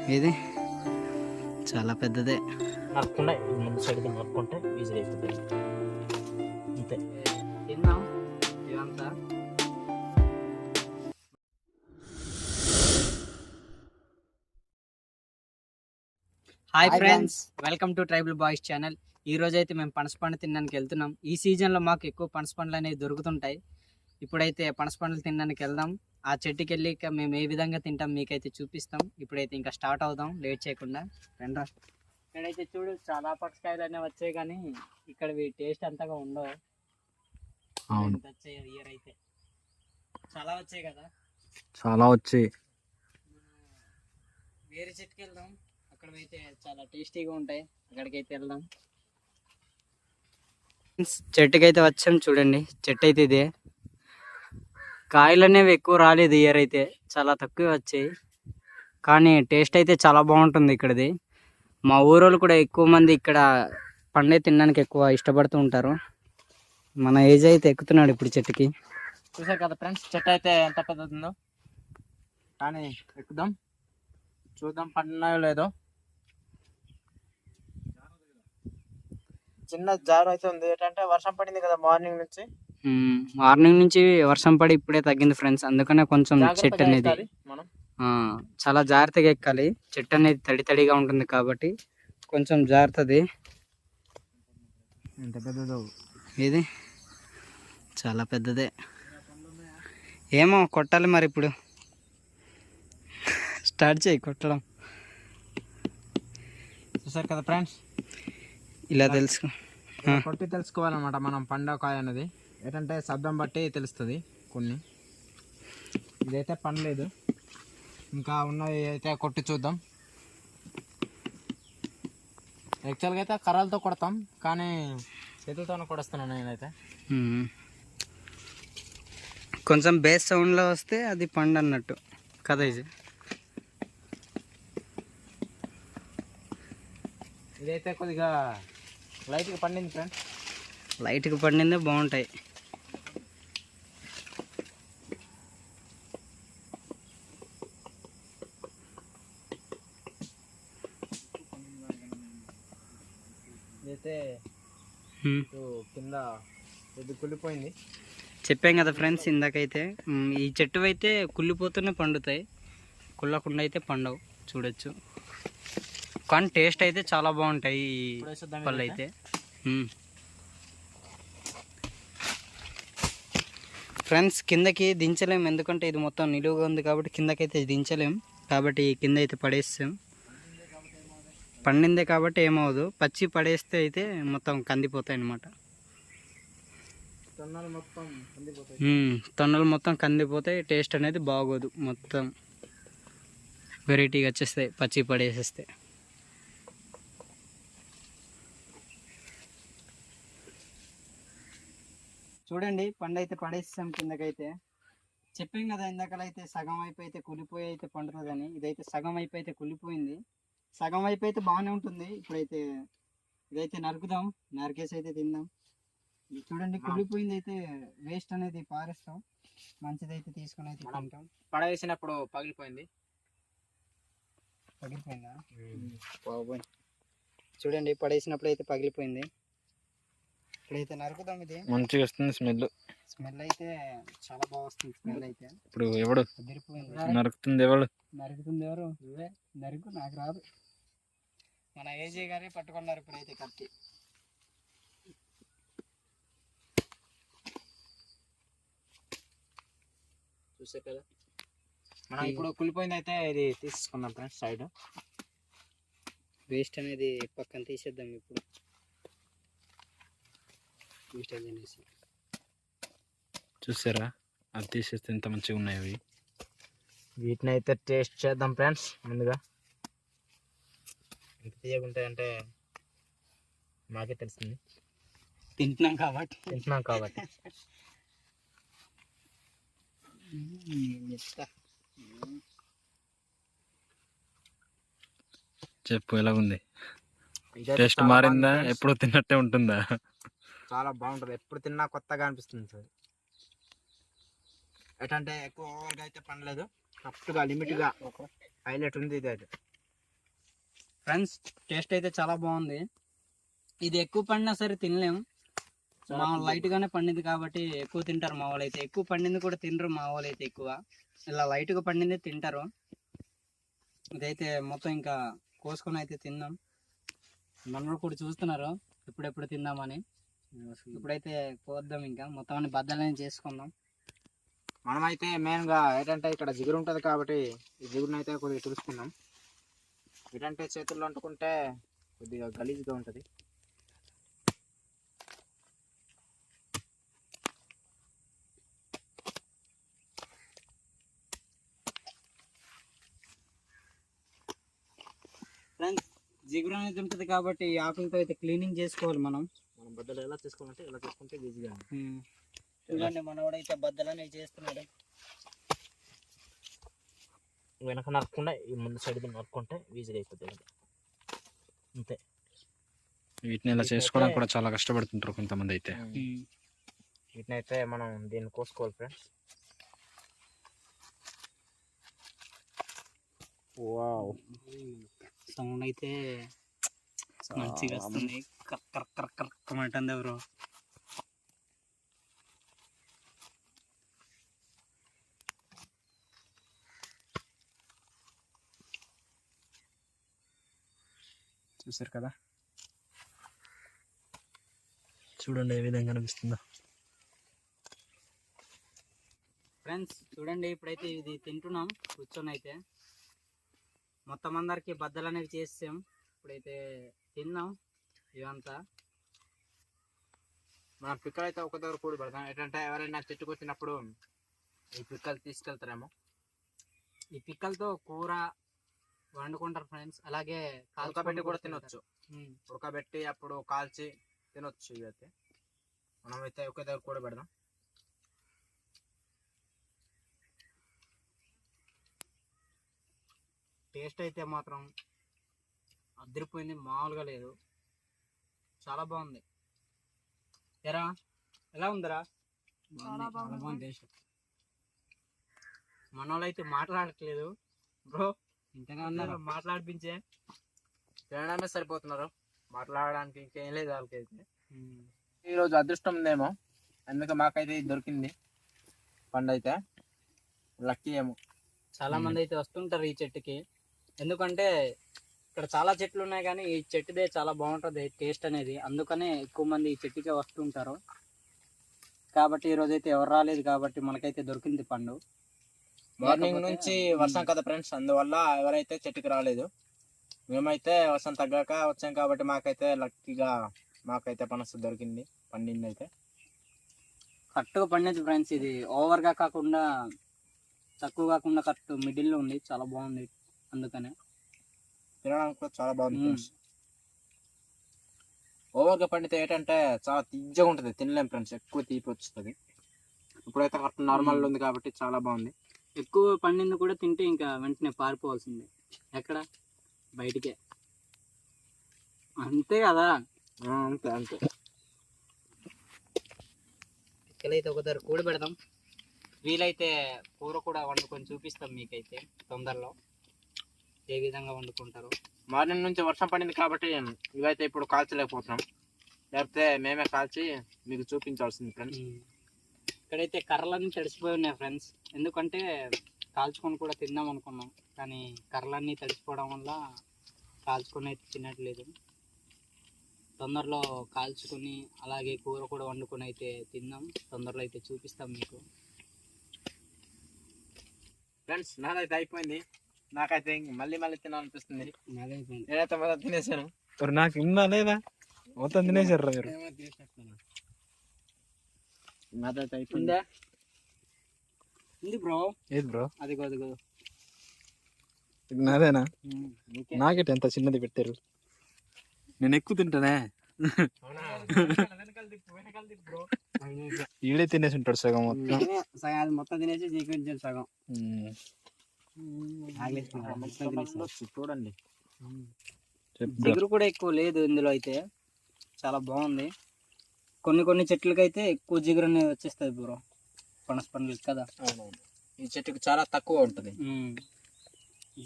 ఇది చాలా పెద్దదే. నరుక్కుండా ముందు సైడ్ నరుక్కుంటే ఈజీగా అయిపోతుంది. అంతే. తిన్నాం ఇదంతా. Hi friends, welcome to tribal boys channel. ఈ రోజు అయితే మేము పనసపండు తినడానికి వెళ్తున్నాం. ఈ సీజన్లో మాకు ఎక్కువ పనసపండ్లు అనేవి దొరుకుతుంటాయి. ఇప్పుడైతే పనసపండ్లు తినడానికి వెళ్దాం. ఆ చెట్టుకి వెళ్ళి మేము ఏ విధంగా తింటాం మీకైతే చూపిస్తాం. ఇప్పుడైతే ఇంకా స్టార్ట్ అవుదాం లేట్ చేయకుండా. రండ్రా. ఇక్కడైతే చూడు చాలా పనసకాయలు అనేవి వచ్చాయి, కానీ ఇక్కడ టేస్ట్ అంతగా ఉండవు. వచ్చాయి ఇయర్ అయితే చాలా వచ్చాయి కదా, చాలా వచ్చాయి. వేరే చెట్టుకి వెళ్దాం, అక్కడ అయితే చాలా టేస్టీగా ఉంటాయి. అక్కడికైతే వెళ్దాం. చెట్టుకి అయితే వచ్చాం చూడండి. చెట్టు అయితే ఇదే. కాయలు అనేవి ఎక్కువ రాలేదు ఇయర్ అయితే, చాలా తక్కువ వచ్చాయి. కానీ టేస్ట్ అయితే చాలా బాగుంటుంది ఇక్కడది. మా ఊరోళ్ళు కూడా ఎక్కువ మంది ఇక్కడ పండే తినడానికి ఎక్కువ ఇష్టపడుతూ ఉంటారు. మన ఏజ్ అయితే ఎక్కుతున్నాడు ఇప్పుడు చెట్టుకి. చూసారు కదా ఫ్రెండ్స్, చెట్టు అయితే ఎంత పెద్దది ఉందో. కానీ ఎక్కుదాం, చూద్దాం పండున్నాయో లేదో. చిన్న జారు అయితే ఉంది. ఏంటంటే వర్షం పడింది కదా మార్నింగ్ నుంచి. మార్నింగ్ నుంచి వర్షం పడి ఇప్పుడే తగ్గింది ఫ్రెండ్స్. అందుకనే కొంచెం చెట్టు అనేది మనం చాలా జాగ్రత్తగా ఎక్కాలి. చెట్టు అనేది తడి తడిగా ఉంటుంది కాబట్టి కొంచెం జాగ్రత్తది. ఎంత పెద్దదో ఇది చాలా పెద్దదే. ఏమో కొట్టాలి మరి, ఇప్పుడు స్టార్ట్ చేయి కొట్టడం. చూసారు కదా ఫ్రెండ్స్, ఇలా తెలుసుకో, కొట్టి తెలుసుకోవాలన్నమాట మనం పండకాయ అనేది. ఏంటంటే శబ్దం బట్టి తెలుస్తుంది. కొన్ని ఇదైతే పండలేదు, ఇంకా ఉన్నవి అయితే కొట్టి చూద్దాం. యాక్చువల్గా అయితే కర్రలతో కొడతాం, కానీ చేతులతోనే కొడుస్తున్నాను నేనైతే. కొంచెం బేస్ సౌండ్లో వస్తే అది పండు అన్నట్టు కదా. ఇదైతే కొద్దిగా లైట్గా పండింది ఫ్రెండ్స్. లైట్గా పండిందే బాగుంటాయి. ఇదైతే కింద ఇది కుళ్ళిపోయింది. చెప్పాం కదా ఫ్రెండ్స్ ఇందాకైతే, ఈ చెట్టు అయితే కుళ్ళిపోతూనే పండుతాయి, కుళ్ళకుండా అయితే పండవు. చూడొచ్చు, కానీ టేస్ట్ అయితే చాలా బాగుంటాయి ఈ పళ్ళు అయితే. ఫ్రెండ్స్ కిందకి దించలేం, ఎందుకంటే ఇది మొత్తం నిలువుగా ఉంది కాబట్టి కిందకైతే దించలేం. కాబట్టి కింద అయితే పడేస్తాం. పండిందే కాబట్టి ఏమవదు, పచ్చి పడేస్తే అయితే మొత్తం కందిపోతాయి అన్నమాట. తొన్నలు మొత్తం కందిపోతాయి, టేస్ట్ అనేది బాగోదు. మొత్తం వెరైటీగా వచ్చేస్తాయి పచ్చి పడేసేస్తే. చూడండి, పండు అయితే పడేస్తాం కిందకైతే. చెప్పాం కదా ఇందాకలైతే సగం వైపు అయితే కులిపోయి అయితే పండుతుందని. ఇదైతే సగం వైపు అయితే కులిపోయింది. సగం వైపు అయితే బాగానే ఉంటుంది. ఇప్పుడైతే ఇదైతే నరుకుదాం, నరికేసి అయితే తిందాం. చూడండి, కులిపోయింది అయితే వేస్ట్ అనేది పారేస్తాం, మంచిదైతే తీసుకుని అయితే తింటాం. పడవేసినప్పుడు పగిలిపోయింది. పగిలిపోయిందా? చూడండి, పడేసినప్పుడు అయితే పగిలిపోయింది. ఇప్పుడైతే నరుకుదాం. ఇది మంచిగా వస్తుంది స్మెల్. స్మెల్ అయితే చాలా బాగా వస్తుంది. స్మెల్ అయితే ఇప్పుడు ఎవడు నరుకుతుంది? నరుకుతుంది ఎవరు? నువ్వే నరుకు, నాకు రాదు. మన ఏజే గారే పట్టుకున్నారు ఇప్పుడైతే కత్తి. చూసే కదా మనం ఇప్పుడు కులిపోయింది అయితే ఇది తీసుకున్నాం ఫ్రెండ్స్. సైడ్ వేస్ట్ అనేది పక్కన తీసేద్దాం. ఇప్పుడు వేస్ట్ అనేసి చూసారా, అది తీసేస్తే ఎంత మంచిగా ఉన్నాయి అవి. వీటిని అయితే టేస్ట్ చేద్దాం ఫ్రెండ్స్. ముందుగా ఎంత తీయగుంటాయంటే మాకే తెలుస్తుంది, తింటున్నాం కాబట్టి. చెప్పు, ఎలాగుంది? టేస్ట్ మారిందా? ఎప్పుడు తిన్నట్టే ఉంటుందా? చాలా బాగుంటుంది, ఎప్పుడు తిన్నా కొత్తగా అనిపిస్తుంది సార్. ఎటంటే ఎక్కువ ఓవర్గా అయితే పండలేదు, కరెక్ట్గా లిమిట్గా హైలైట్ ఉంది ఇది అయితే. ఫ్రెండ్స్ టేస్ట్ అయితే చాలా బాగుంది. ఇది ఎక్కువ పండినా సరే తినలేం, మా లైట్ గానే పండింది కాబట్టి ఎక్కువ తింటారు మా వాళ్ళు అయితే. ఎక్కువ పండింది కూడా తినరు మా వాళ్ళు అయితే, ఎక్కువ ఇలా లైట్ గా పండింది తింటారు. ఇదైతే మొత్తం ఇంకా కోసుకొని అయితే తిన్నాం. మనోడు కూడా చూస్తున్నారు ఎప్పుడెప్పుడు తిందామని. ఇప్పుడైతే కోద్దాం, ఇంకా మొత్తం అన్ని బద్దలని చేసుకుందాం. మనమైతే మెయిన్గా ఏంటంటే ఇక్కడ జిగురు ఉంటుంది కాబట్టి ఈ జిగురుని అయితే కొద్దిగా తెలుసుకుందాం. ఏంటంటే చేతుల్లో అంటుకుంటే కొద్దిగా గలీజ్గా ఉంటుంది. ఫ్రెండ్స్ జిగురు అనేది ఉంటుంది కాబట్టి ఈ ఆకులతో అయితే క్లీనింగ్ చేసుకోవాలి మనం. బద్దలు ఎలా చేసుకోవాలంటే ఇలా చేసుకుంటే ఈజీగా. చూడండి మనోడైతే బద్దలని చేస్తున్నాడు. వెనక నరకుండా ఈ ముందు సైడ్ నరుక్కుంటే ఈజీగా అయిపోతుంది అంతే. వీటిని ఇలా చేసుకోవడానికి కూడా చాలా కష్టపడుతుంటారు కొంతమంది అయితే. వీటిని అయితే మనం దీన్ని కోసుకోవాలి ఫ్రెండ్స్. వావ్, సౌండ్ అయితే మంచిగా వస్తుంది. కర్కమంటుంది ఎవరు. చూసారు కదా, చూడండి ఏ విధంగా అనిపిస్తుందో. ఫ్రెండ్స్ చూడండి ఇప్పుడైతే ఇది తింటున్నాం కూర్చొని అయితే. మొత్తం అందరికి బద్దలు అనేవి చేసాం. ఇప్పుడైతే తిన్నాం ఇవంతా. మన పిక్కలు అయితే ఒక దగ్గర కూడి పెడతాం. ఏంటంటే ఎవరైనా చెట్టుకు వచ్చినప్పుడు ఈ పిక్కలు తీసుకెళ్తారేమో. ఈ పిక్కలతో కూర వండుకుంటారు ఫ్రెండ్స్. అలాగే ఉడకబెట్టి కూడా తినొచ్చు. ఉడకబెట్టి అప్పుడు కాల్చి తినొచ్చు. ఇవి అయితే మనమైతే ఒక దగ్గర కూడ పెడదాం. టేస్ట్ అయితే మాత్రం అదిరిపోయింది, మామూలుగా లేదు. చాలా బాగుంది. ఎరా ఎలా ఉందిరా? చాలా బాగుంది టేస్ట్. మన వాళ్ళు అయితే మాట్లాడట్లేదు బ్రో, ఇంతగా ఉన్నారు మాట్లాడిపించే. తినడమే సరిపోతున్నారు, మాట్లాడడానికి ఇంకేం లేదు వాళ్ళకైతే. ఈరోజు అదృష్టం ఉందేమో, అందుకే మాకైతే ఇది దొరికింది పండు. అయితే లక్కీ ఏమో. చాలా మంది అయితే వస్తుంటారు ఈ చెట్టుకి, ఎందుకంటే ఇక్కడ చాలా చెట్లు ఉన్నాయి కానీ ఈ చెట్టుదే చాలా బాగుంటుంది టేస్ట్ అనేది. అందుకనే ఎక్కువ మంది ఈ చెట్టుకే వస్తుంటారు. కాబట్టి ఈరోజు అయితే ఎవరు రాలేదు కాబట్టి మనకైతే దొరికింది పండు. మార్నింగ్ నుంచి వర్షం కదా ఫ్రెండ్స్, అందువల్ల ఎవరైతే చెట్టుకి రాలేదు. మేమైతే వర్షం తగ్గాక వచ్చాం కాబట్టి మాకైతే లక్కీగా మాకైతే పనస దొరికింది, పండింది. అయితే కరెక్ట్గా పండింది ఫ్రెండ్స్. ఇది ఓవర్గా కాకుండా తక్కువ కాకుండా కరెక్ట్ మిడిల్లో ఉంది, చాలా బాగుంది. అందుకనే తినడానికి కూడా చాలా బాగుంది ఫ్రెండ్స్. ఓవర్గా పండితే ఏంటంటే చాలా తీయగా ఉంటుంది, తినలేం ఫ్రెండ్స్, ఎక్కువ తీపి వస్తుంది. ఇప్పుడైతే కరెక్ట్ నార్మల్ ఉంది కాబట్టి చాలా బాగుంది. ఎక్కువ పండింది కూడా తింటే ఇంకా వెంటనే పారిపోవాల్సిందే, ఎక్కడ బయటికే. అంతే కదా, అంతే అంతే. ఇక్కడైతే ఒక దగ్గర కూడి పెడదాం. వీలైతే కూర కూడా వండుకొని చూపిస్తాం మీకైతే తొందరలో ఏ విధంగా వండుకుంటారు. మార్నింగ్ నుంచి వర్షం పడింది కాబట్టి ఇవైతే ఇప్పుడు కాల్చలేకపోతున్నాం, లేకపోతే మేమే కాల్చి మీకు చూపించాల్సింది ఫ్రెండ్స్. ఇక్కడైతే కర్రలన్నీ తడిసిపోయి ఉన్నాయి ఫ్రెండ్స్, ఎందుకంటే కాల్చుకొని కూడా తిందాం అనుకున్నాం కానీ కర్రలన్నీ తడిసిపోవడం వల్ల కాల్చుకొని అయితే తినట్లేదు. తొందరలో కాల్చుకొని అలాగే కూర కూడా వండుకొని అయితే తిందాం, తొందరలో అయితే చూపిస్తాం మీకు ఫ్రెండ్స్. నాదైతే అయిపోయింది, నాకైతే మళ్ళీ మళ్ళీ తినాలనిపిస్తుంది. అయిపోయింది. నేనైతే మొత్తం తినేసాను. నాకు ఉందా లేదా మొత్తం తినేసారు మీరు. నాదైతే అయిపోయింది. ఉంది బ్రో. ఏది బ్రో? అదిగో అదిగో నాదేనా? నాకెట్ ఎంత చిన్నది పెట్టారు, నేను ఎక్కువ తింటానే. ఈడే తినేసి ఉంటాడు సగం మొత్తం. సగం మొత్తం తినేసి జీవించాడు సగం. చూడండి, జిగురు కూడా ఎక్కువ లేదు ఇందులో అయితే, చాలా బాగుంది. కొన్ని కొన్ని చెట్లకైతే ఎక్కువ జిగురు అనేది వచ్చేస్తుంది బ్రో, పనస పండ్లు కదా. ఈ చెట్టుకు చాలా తక్కువ ఉంటుంది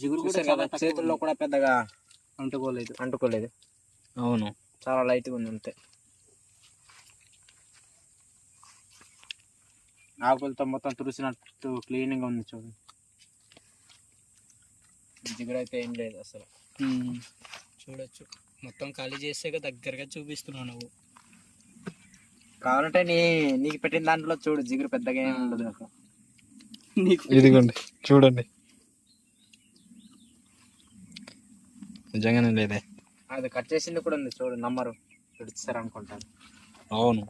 జిగురు కూడా చాలా చేతుల్లో కూడా పెద్దగా అంటుకోలేదు. అవును. చాలా లైట్గా ఉంది అంతే. ఆకులతో మొత్తం తురిసినట్టు క్లీనింగ్ ఉంది చూడండి. జిగురు అయితే ఏం లేదు అసలు. చూడొచ్చు, మొత్తం ఖాళీ చేసాక దగ్గరగా చూపిస్తున్నావు నువ్వు. కావాలంటే నీకు పెట్టిన దాంట్లో చూడు, జిగురు పెద్దగా ఏమి ఉండదు. ఇదిగోండి చూడండి, నిజంగానే లేదే. అది కట్ చేసింది కూడా ఉంది చూడు, నమ్మరు, పిడిచారు అనుకుంటాను. అవును,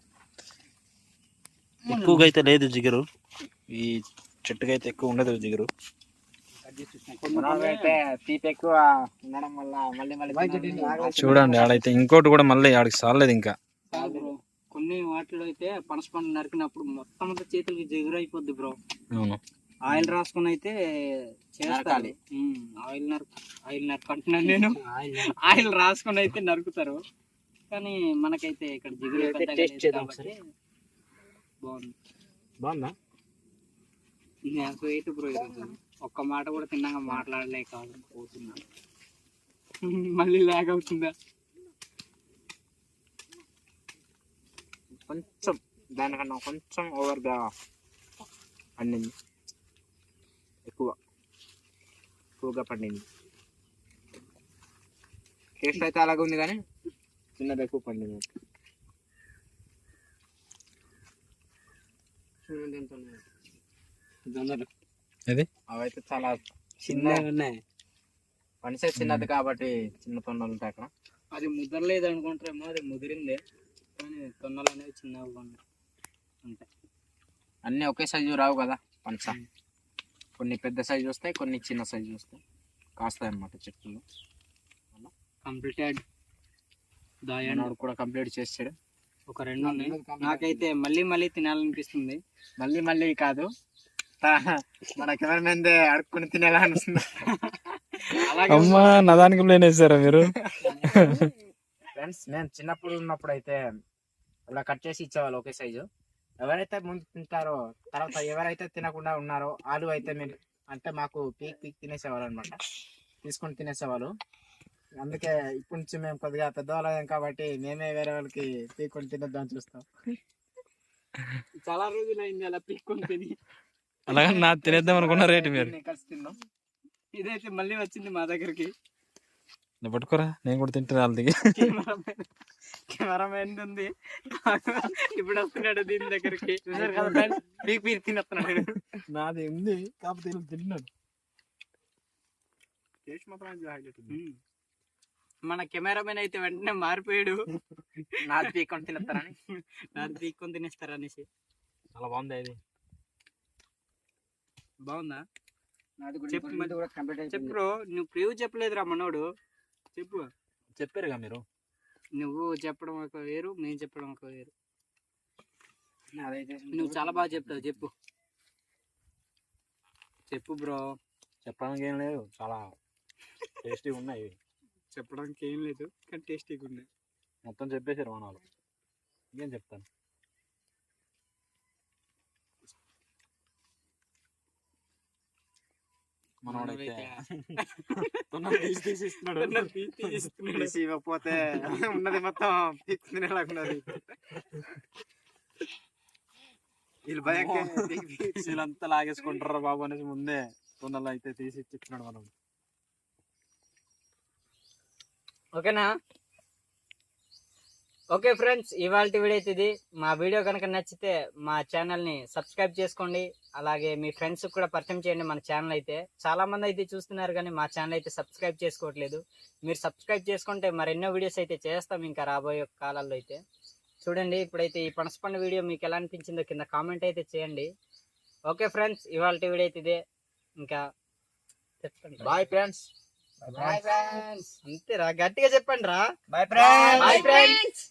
ఎక్కువగా అయితే లేదు జిగురు. ఈ చెట్టుకి అయితే ఎక్కువ ఉండదు జిగురు. అయితే తీపి ఎక్కువ ఉండడం వల్ల మళ్ళీ చూడండి ఆడైతే ఇంకోటి కూడా మళ్ళీ ఆడికి సాలేదు ఇంకా. కొన్ని వాటిలో అయితే పనస పండు నరికినప్పుడు మొత్తం అంతా చేతులకి జిగురు అయిపోద్ది బ్రో. అవును, ఆయిల్ రాసుకుని అయితే చేస్తాలి. ఆయిల్ నరుకుంటున్నాను నేను. ఆయిల్ రాసుకుని అయితే నరుకుతారు, కానీ మనకైతే ఇక్కడ జిగురు కాబట్టి బాగుందా? నాకు వెయిట్ బ్రో ఈరోజు ఒక్క మాట కూడా తిన్నాక మాట్లాడలేక పోతున్నాను. మళ్ళీ లాగ్ అవుతుందా? కొంచెం దానికన్నా కొంచెం ఓవర్గా పండింది, ఎక్కువగా పండింది. టేస్ట్ అయితే అలాగే ఉంది కానీ చిన్నది ఎక్కువ పండింది. ఇది అవైతే చాలా చిన్నగా ఉన్నాయి. పనిసే చిన్నది కాబట్టి చిన్న తొండలు ఉంటాయి అక్కడ. అది ముదరలేదు అనుకుంటారేమో, అది ముదిరిందే, కానీ తొన్నలు అనేవి చిన్నగా ఉన్నాయి అంతే. అన్నీ ఒకే సైజు రావు కదా పనస, కొన్ని పెద్ద సైజు వస్తాయి, కొన్ని చిన్న సైజు వస్తాయి, కాస్తాయి అన్నమాట చెట్లు. కంప్లీటెడ్ దాయన్నాడు కూడా కంప్లీట్ చేసాడు. ఒక 2 ఉన్నాయి. నాకైతే మళ్ళీ తినాలనిపిస్తుంది. మళ్ళీ కాదు, మన కెమెరామెన్ అడుక్కుని తినేలా అనిపిస్తుంది. అమ్మా నా దానికి లేనేసారా మీరు? ఫ్రెండ్స్, నేను చిన్నప్పుడు ఉన్నప్పుడు అయితే అలా కట్ చేసి ఇచ్చేవాళ్ళు ఒకే సైజు. ఎవరైతే ముందు తింటారో, తర్వాత ఎవరైతే తినకుండా ఉన్నారో వాళ్ళు అయితే మేము అంటే మాకు పీక్ తినేసేవాళ్ళు అనమాట, తీసుకొని తినేసేవాళ్ళు. అందుకే ఇప్పటి నుంచి మేము కొద్దిగా పెద్దవాళ్ళం కాబట్టి మేమే వేరే వాళ్ళకి పీక్కొని తినొద్దామని చూస్తాం. చాలా రోజులు అయింది అలా పీక్కొని తిని. అలాగే నా తినేద్దాం అనుకున్న రేటు మీరు కలిసి తిన్నాం. ఇదైతే మళ్ళీ వచ్చింది మా దగ్గరికి. పట్టుకోరా, నేను కూడా తింటాను వాళ్ళ దగ్గర. కెమెరామెన్ ఉంది, ఇప్పుడు వస్తున్నాడు దీని దగ్గరికి. చూసారు కదా పీక్ తినేస్తున్నాడు. నాది ఉంది కాకపోతే తిన్నాడు. మన కెమెరామెన్ అయితే వెంటనే మారిపోయాడు. నాది పీక్కొని తినేస్తారని, నాది పీక్కొని తినేస్తారనేసి. చాలా బాగుంది. ఇది బాగుందా? చెప్పు బ్రో, నువ్వు ప్రివ్యూ చెప్పలేదురా మనోడు. చెప్పారుగా మీరు. నువ్వు చెప్పడం ఒక వేరు, మేము చెప్పడం ఒక వేరు. నువ్వు చాలా బాగా చెప్తావు, చెప్పు బ్రో. చెప్పడానికి ఏం లేదు, చాలా టేస్టీగా ఉన్నాయి. చెప్పడానికి ఏం లేదు కానీ టేస్టీగా ఉన్నాయి. మొత్తం చెప్పేసారు మన వాళ్ళు, ఇంకేం చెప్తాను. ఇవ్వకపోతే ఉన్నది మొత్తం తినేలాగున్నది. వీళ్ళంతా లాగేసుకుంటారా బాబు అనేసి ముందే తొందరలో అయితే తీసి ఇచ్చినాడు మనం. ఓకేనా? ఓకే ఫ్రెండ్స్, ఇవాళ వీడియో అయితే ఇది. మా వీడియో కనుక నచ్చితే మా ఛానల్ని సబ్స్క్రైబ్ చేసుకోండి, అలాగే మీ ఫ్రెండ్స్ కూడా పరిచయం చేయండి. మన ఛానల్ అయితే చాలా మంది అయితే చూస్తున్నారు కానీ మా ఛానల్ అయితే సబ్స్క్రైబ్ చేసుకోవట్లేదు. మీరు సబ్స్క్రైబ్ చేసుకుంటే మరెన్నో వీడియోస్ అయితే చేస్తాం ఇంకా రాబోయే కాలాల్లో అయితే. చూడండి, ఇప్పుడైతే ఈ పనసపండు వీడియో మీకు ఎలా అనిపించిందో కింద కామెంట్ అయితే చేయండి. ఓకే ఫ్రెండ్స్, ఇవాళ వీడియో అయితే ఇదే. ఇంకా చెప్పండి బాయ్ ఫ్రెండ్స్. అంతేరా, గట్టిగా చెప్పండి రా. Bye friends.